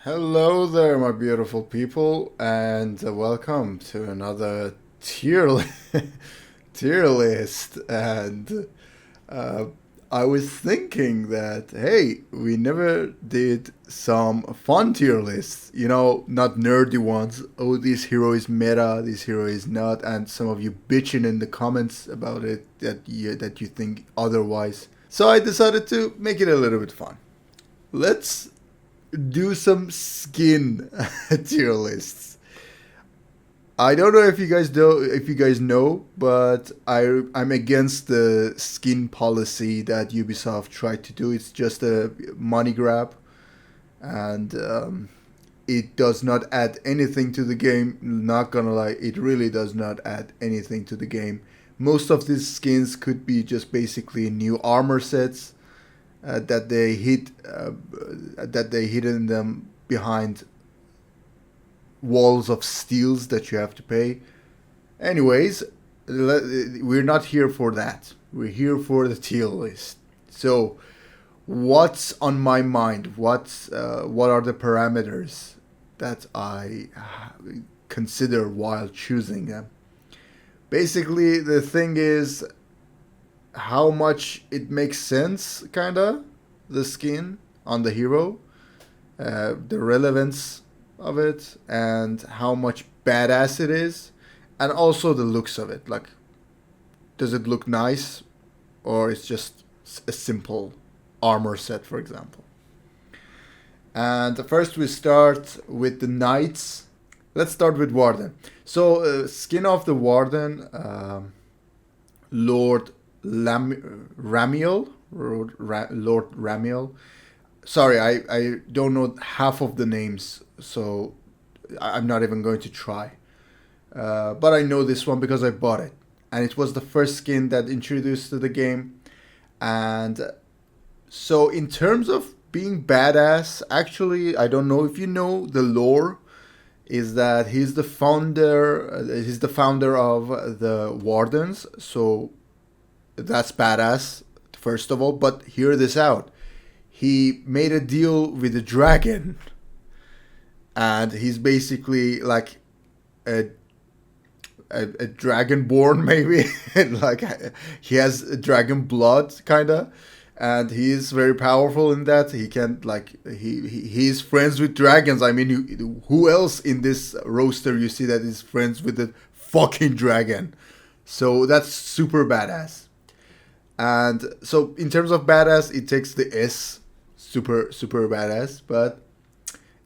Hello there, my beautiful people, and welcome to another tier list. And uh, I was thinking that hey, we never did some fun tier lists. Not nerdy ones. Oh, this hero is meta. This hero is not. And some of you bitching in the comments about it that you think otherwise. So I decided to make it a little bit fun. Let's do some skin tier lists. I don't know if you guys know, but I'm against the skin policy that Ubisoft tried to do. It's just a money grab, and it does not add anything to the game. Not gonna lie, it really does not add anything to the game. Most of these skins could be just basically new armor sets that they hidden them behind walls of steels that you have to pay. Anyways, we're not here for that. We're here for the tier list. So, what's on my mind? What are the parameters that I consider while choosing them? Basically, the thing is how much it makes sense, kinda, the skin on the hero, the relevance of it, and how much badass it is, and also the looks of it. Like, does it look nice, or it's just a simple armor set, for example? And first, we start with the knights. Let's start with Warden. So, skin of the Warden, Lord Ramiel, Lord Ramiel. Sorry, I don't know half of the names, so I'm not even going to try. But I know this one because I bought it, and it was the first skin that introduced to the game. And so, in terms of being badass, actually, I don't know if you know the lore. Is that he's the founder? He's the founder of the Wardens. So that's badass, first of all. But hear this out. He made a deal with the dragon, and he's basically like a a dragonborn, maybe. Like, he has dragon blood, kinda, and he's very powerful in that. He can, like, he's friends with dragons. I mean, who else in this roster you see that is friends with the fucking dragon? So that's super badass. And so, in terms of badass, it takes the S, super badass. But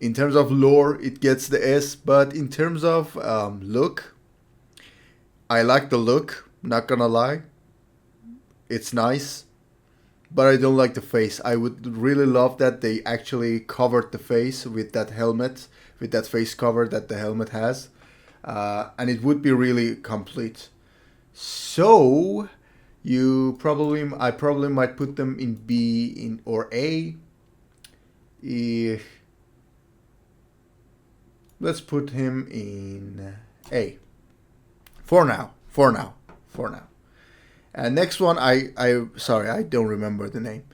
in terms of lore, it gets the S. But in terms of look, I like the look. Not gonna lie, it's nice, but I don't like the face. I would really love that they actually covered the face with that helmet, with that face cover that the helmet has, and it would be really complete. So I probably might put them in B in or A. Eh, let's put him in A for now. For now. And next one, I sorry, I don't remember the name.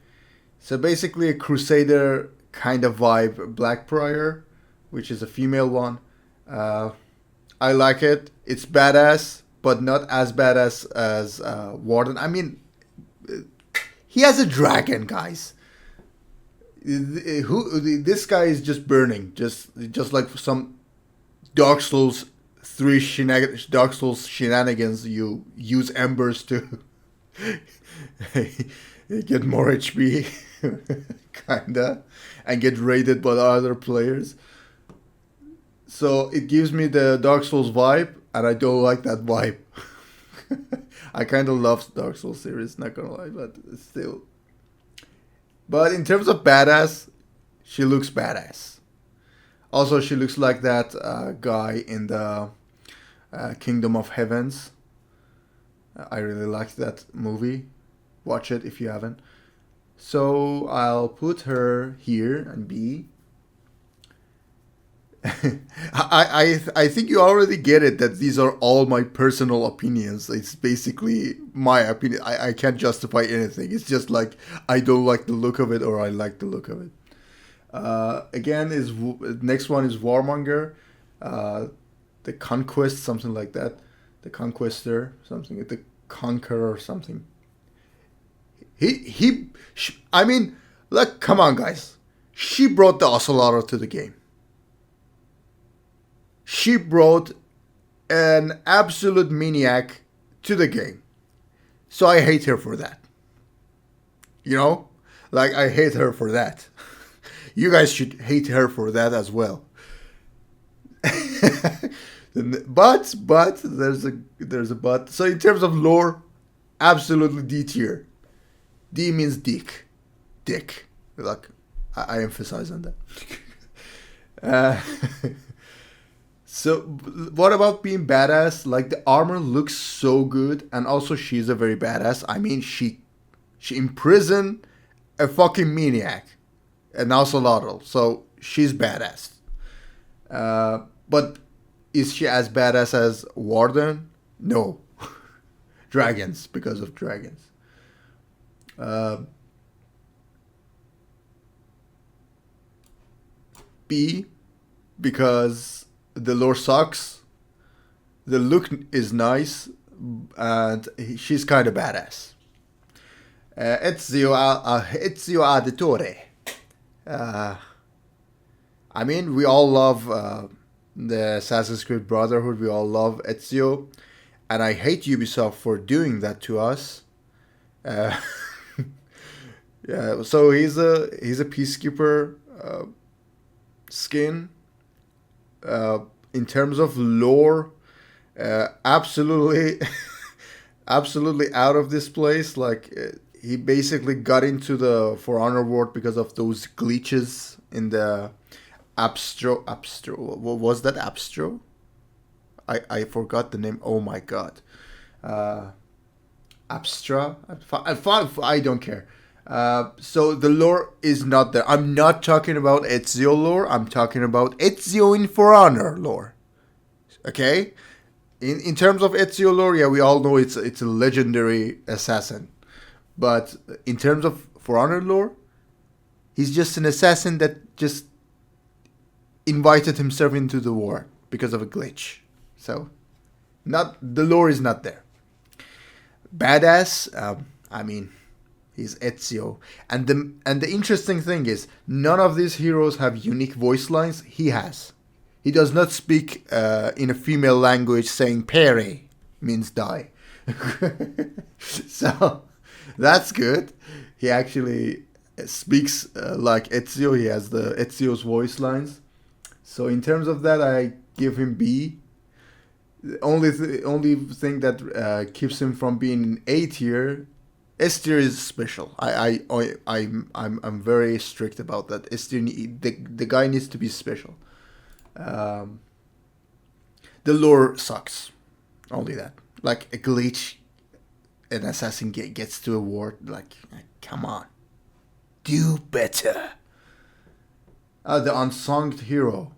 So basically, a Crusader kind of vibe, Blackbriar, which is a female one. Uh, I like it. It's badass, but not as badass as Warden. I mean, he has a dragon, guys. This guy is just burning, just like some Dark Souls Dark Souls shenanigans. You use embers to get more HP, kinda, and get raided by other players. So it gives me the Dark Souls vibe, and I don't like that vibe. I kind of love Dark Souls series, not gonna lie, but still. But in terms of badass, she looks badass. Also, she looks like that guy in the Kingdom of Heavens. I really liked that movie. Watch it if you haven't. So I'll put her here and B. I think you already get it that these are all my personal opinions. It's basically my opinion. I can't justify anything. It's just like I don't like the look of it or I like the look of it. Again, is next one is Warmonger, uh, the Conquest, something like that, the Conquester, something, the Conqueror, something. I mean, like, come on, guys. She brought the Ocelotl to the game. She brought an absolute maniac to the game. So I hate her for that. You know? Like, I hate her for that. You guys should hate her for that as well. but there's a but. So in terms of lore, absolutely D tier. D means dick. Like, I emphasize on that. uh, so what about being badass? Like, the armor looks so good, and also she's a very badass. I mean, she imprisoned a fucking maniac, an axolotl. So she's badass. But is she as badass as Warden? No. Dragons, because of dragons. Uh, B, because the lore sucks. The look is nice, and she's kind of badass. Ezio Auditore. Uh, I mean, we all love the Assassin's Creed Brotherhood. We all love Ezio, and I hate Ubisoft for doing that to us. Uh, yeah, so he's a peacekeeper skin. In terms of lore, absolutely, absolutely out of this place. Like, he basically got into the For Honor world because of those glitches in the Abstro. What was that, Abstro? I forgot the name. Oh my god. Uh, Abstra. I don't care. So the lore is not there. I'm not talking about Ezio lore. I'm talking about Ezio in For Honor lore. Okay. In terms of Ezio lore, yeah, we all know it's a legendary assassin. But in terms of For Honor lore, he's just an assassin that just invited himself into the war because of a glitch. So, not the lore is not there. Badass. I mean, he's Ezio, and the interesting thing is none of these heroes have unique voice lines. He has. He does not speak in a female language saying "pere" means die. So that's good. He actually speaks like Ezio. He has the Ezio's voice lines. So in terms of that, I give him B. The only thing that keeps him from being an A tier, S tier is special. I'm very strict about that. S tier, the guy needs to be special. Um, the lore sucks. Only that. Like a glitch, an assassin gets to a ward. Like, come on, do better. The unsung hero.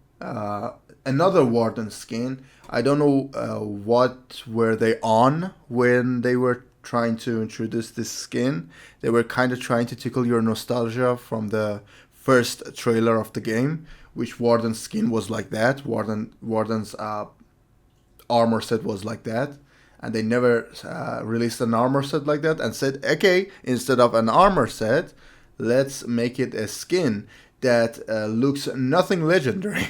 Another warden skin. I don't know what were they on when they were trying to introduce this skin. They were kind of trying to tickle your nostalgia from the first trailer of the game, which Warden's skin was like that. Warden's armor set was like that, and they never released an armor set like that and said, okay, instead of an armor set, let's make it a skin that looks nothing legendary.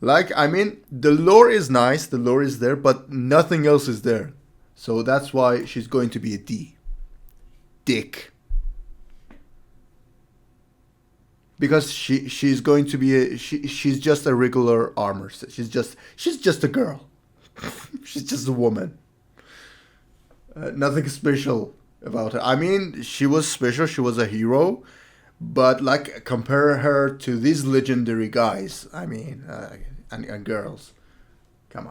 Like, I mean, the lore is nice, the lore is there, but nothing else is there. So that's why she's going to be a D. Dick. Because she's going to be she's just a regular armor set. She's just a girl. She's just a woman. Nothing special about her. I mean, she was special. She was a hero, but like, compare her to these legendary guys. I mean, and girls. Come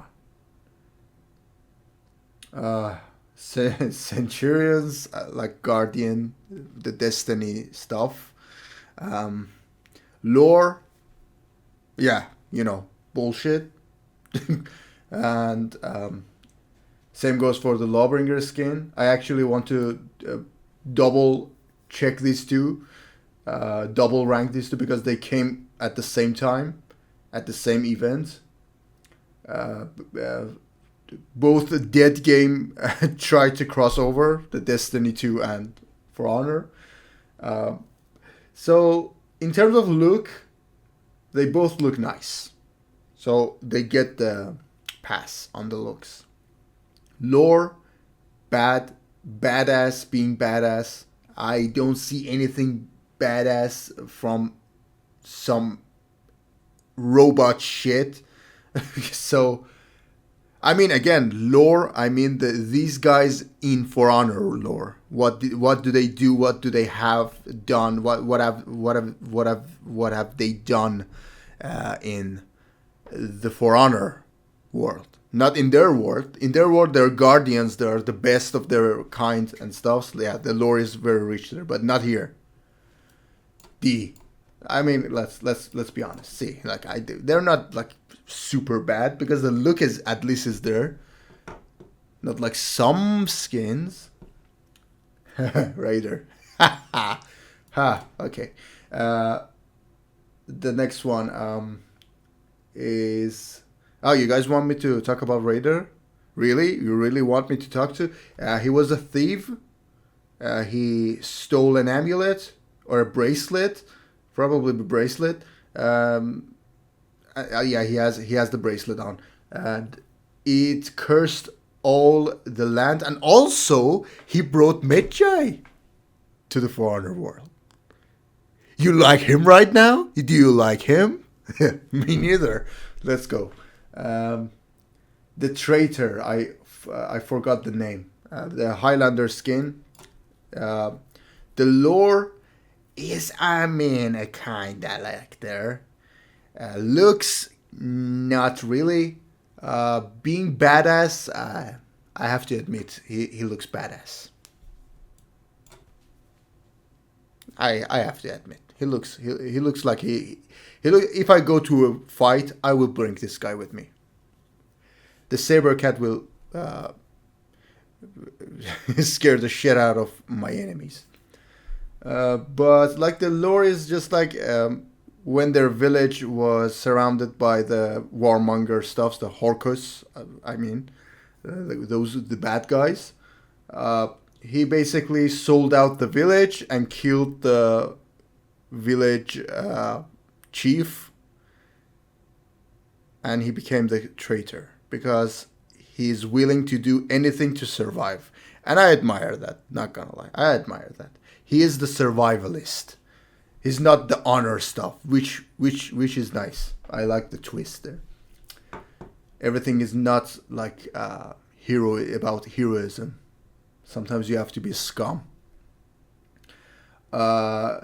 on. Centurions, like Guardian, the Destiny stuff. Lore, yeah, bullshit. And same goes for the Lawbringer skin. I actually want to double check these two. double rank these two because they came at the same time, at the same event. Uh, uh, Both the Dead Game tried to cross over the Destiny 2 and For Honor. Uh, so in terms of look, they both look nice. So they get the pass on the looks. Lore, badass being badass. I don't see anything badass from some robot shit. So I mean, again, lore. I mean, these guys in For Honor lore. What do they do? What do they have done? What have they done in the For Honor world? Not in their world. In their world, they're guardians. They're the best of their kind and stuff. So yeah, the lore is very rich there, but not here. D. I mean, let's be honest. See, like I do, they're not like super bad because the look is at least is there. Not like some skins. Raider. Ha. Okay. The next one is. Oh, you guys want me to talk about Raider? Really? You really want me to talk to? He was a thief. He stole an amulet or a bracelet, probably the bracelet. Yeah, he has the bracelet on, and it cursed all the land, and also he brought Medjay to the For Honor world. You like him right now? Do you like him? Me neither. Let's go. The traitor. I forgot the name. The Highlander skin. The lore is, I mean, a kinda like there. Looks, not really. Being badass, I have to admit, he looks badass. I have to admit, he looks like he look. If I go to a fight, I will bring this guy with me. The saber cat will scare the shit out of my enemies. But like the lore is just like when their village was surrounded by the warmonger stuffs, the Horcus. I mean, those the bad guys. He basically sold out the village and killed the village chief, and he became the traitor because he's willing to do anything to survive. And I admire that, not gonna lie. I admire that. He is the survivalist. He's not the honor stuff, which is nice. I like the twist there. Everything is not like hero about heroism. Sometimes you have to be scum. Uh,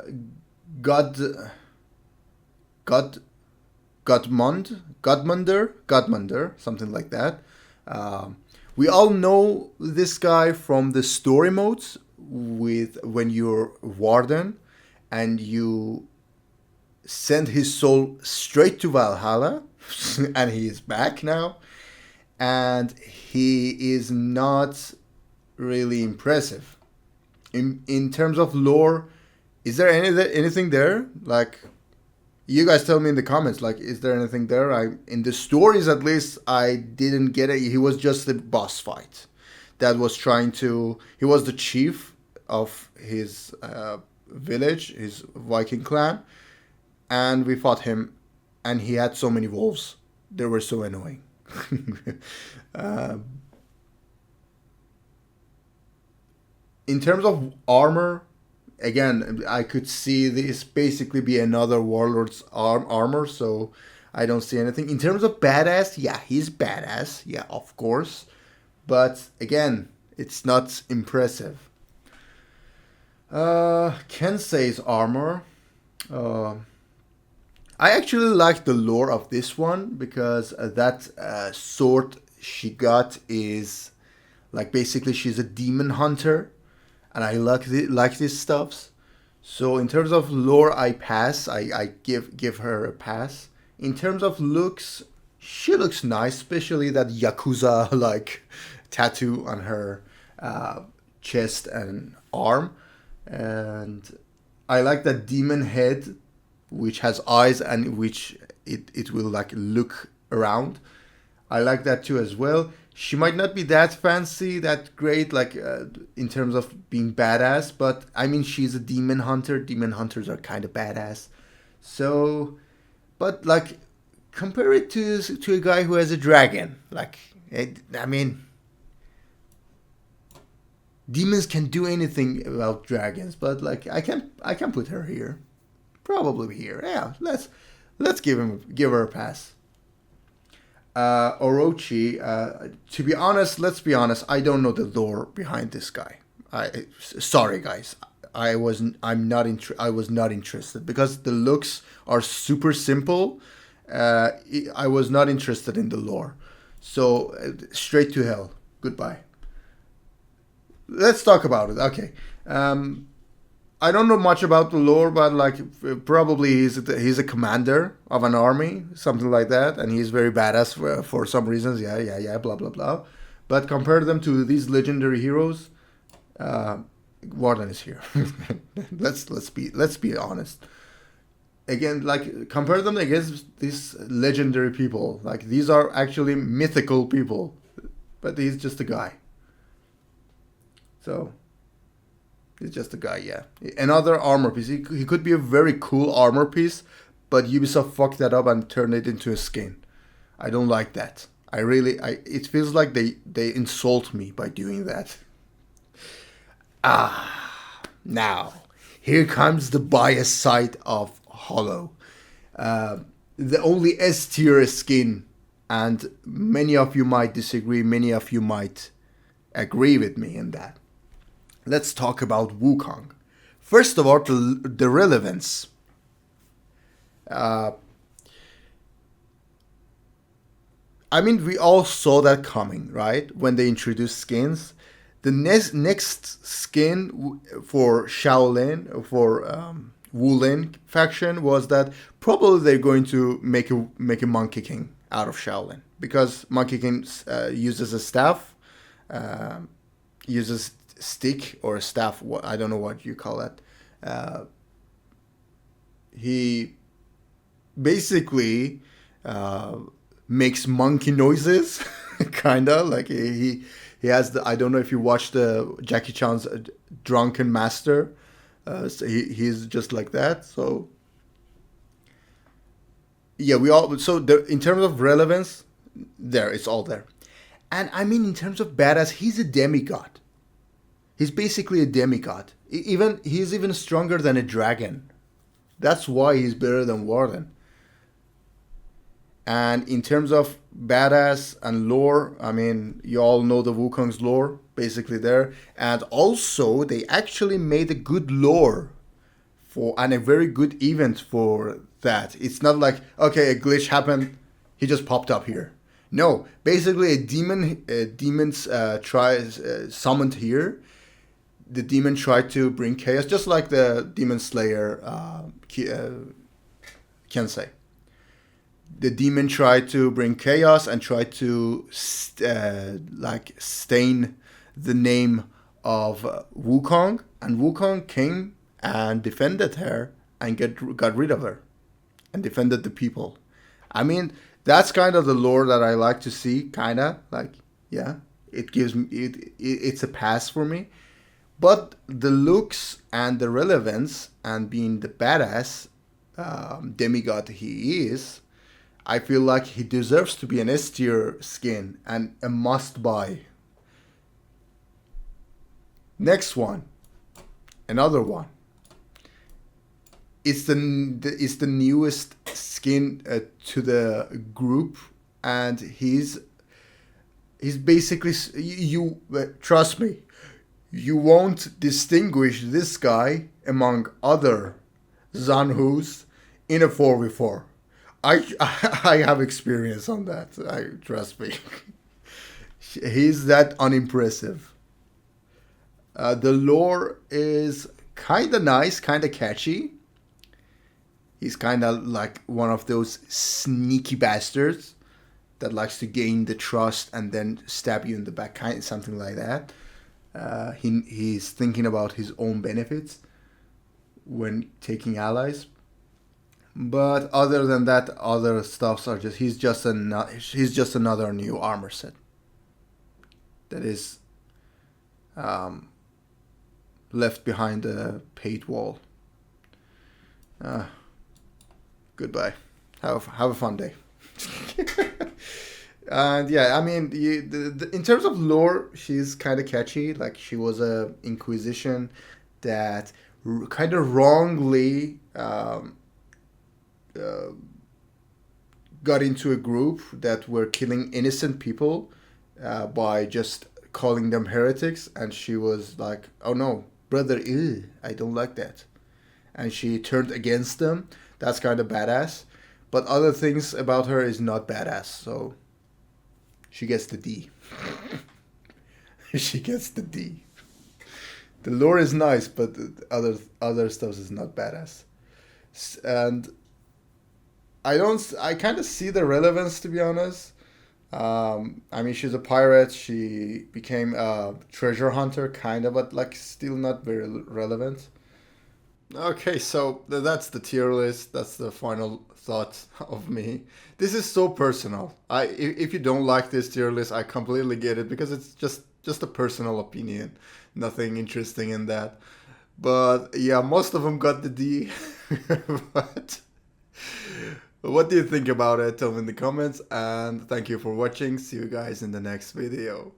God, God, Godmunder, something like that. We all know this guy from the story modes with when you're warden and you send his soul straight to Valhalla, and he is back now, and he is not really impressive. In terms of lore, is there anything there? Like, you guys tell me in the comments. Like, is there anything there? In the stories at least, I didn't get it. He was just a boss fight that was trying to. He was the chief of his village, his Viking clan, and we fought him, and he had so many wolves. They were so annoying. uh, in terms of armor, again, I could see this basically be another warlord's armor, so I don't see anything. In terms of badass, yeah, he's badass, yeah, of course, but again, it's not impressive. Kensei's armor. Uh, I actually like the lore of this one because that sword she got is like basically she's a demon hunter, and I like these stuffs. So in terms of lore, I pass. I give her a pass. In terms of looks, she looks nice, especially that yakuza like tattoo on her chest and arm, and I like that demon head, which has eyes and which it will like look around. I like that too as well. She might not be that fancy, that great, like in terms of being badass, but I mean, she's a demon hunter. Demon hunters are kind of badass. So, but like, compare it to a guy who has a dragon. Like, I mean, demons can do anything about dragons, but like, I can put her here, probably here. Yeah, let's give her a pass. Orochi, to be honest, let's be honest, I don't know the lore behind this guy. Sorry guys, I was not interested because the looks are super simple. I was not interested in the lore, so straight to hell. Goodbye. Let's talk about it. Okay. I don't know much about the lore, but like probably he's a commander of an army, something like that, and he's very badass for some reasons. Yeah, yeah, yeah. Blah blah blah. But compare them to these legendary heroes. Uh, Warden is here. Let's be honest. Again, like compare them against these legendary people. Like these are actually mythical people, but he's just a guy. So he's just a guy, yeah. Another armor piece. He could be a very cool armor piece, but Ubisoft fucked that up and turned it into a skin. I don't like that. It feels like they insult me by doing that. Now, here comes the biased side of Hollow. Uh, the only S tier skin, and many of you might disagree, many of you might agree with me in that. Let's talk about Wukong. First of all, the relevance. Uh, I mean, we all saw that coming, right? When they introduced skins. The next skin for Shaolin, for Wulin faction, was that probably they're going to make a Monkey King out of Shaolin. Because Monkey King uses a staff, uh, uses stick or a staff. I don't know what you call it. Uh, he basically uh, makes monkey noises, kind of like he has the. I don't know if you watched the Jackie Chan's Drunken Master. So he's just like that. So yeah, we all. So in terms of relevance, there it's all there. And I mean, in terms of badass, he's a demigod. He's basically a demigod. Even he's even stronger than a dragon. That's why he's better than Warden. And in terms of badass and lore, I mean, you all know the Wukong's lore, basically there. And also, they actually made a good lore for and a very good event for that. It's not like, okay, a glitch happened, he just popped up here. No, basically demons tries summoned here. The demon tried to bring chaos, just like the demon slayer Kensei. The demon tried to bring chaos and tried to like stain the name of Wukong, and Wukong came and defended her and got rid of her and defended the people. I mean, that's kind of the lore that I like to see. Kind of like, yeah, it gives me it's a pass for me. But the looks and the relevance and being the badass demigod he is, I feel like he deserves to be an S tier skin and a must buy. Next one, another one. It's the newest skin to the group, and he's basically you trust me, you won't distinguish this guy among other Zanhus in a 4v4. I have experience on that. I trust me. He's that unimpressive. The lore is kind of nice, kind of catchy. He's kind of like one of those sneaky bastards that likes to gain the trust and then stab you in the back, kind of something like that. He's thinking about his own benefits. when taking allies. But other than that, other stuffs are just he's just another new armor set that is um, left behind a paid wall. Uh, Goodbye. Have a fun day. And yeah, I mean, in terms of lore, she's kind of catchy. Like she was a Inquisition that kind of wrongly uh, got into a group that were killing innocent people by just calling them heretics, and she was like, "Oh no, brother, ew, I don't like that," and she turned against them. That's kind of badass. But other things about her is not badass, so she gets the D. She gets the D. The lore is nice, but the other stuff is not badass. And I kind of see the relevance, to be honest. I mean, she's a pirate. She became a treasure hunter, kind of, but like still not very relevant. Okay, so that's the tier list. That's the final thought of me. This is so personal. If you don't like this tier list, I completely get it because it's just a personal opinion. Nothing interesting in that. But yeah, most of them got the D. But what do you think about it? Tell me in the comments, and thank you for watching. See you guys in the next video.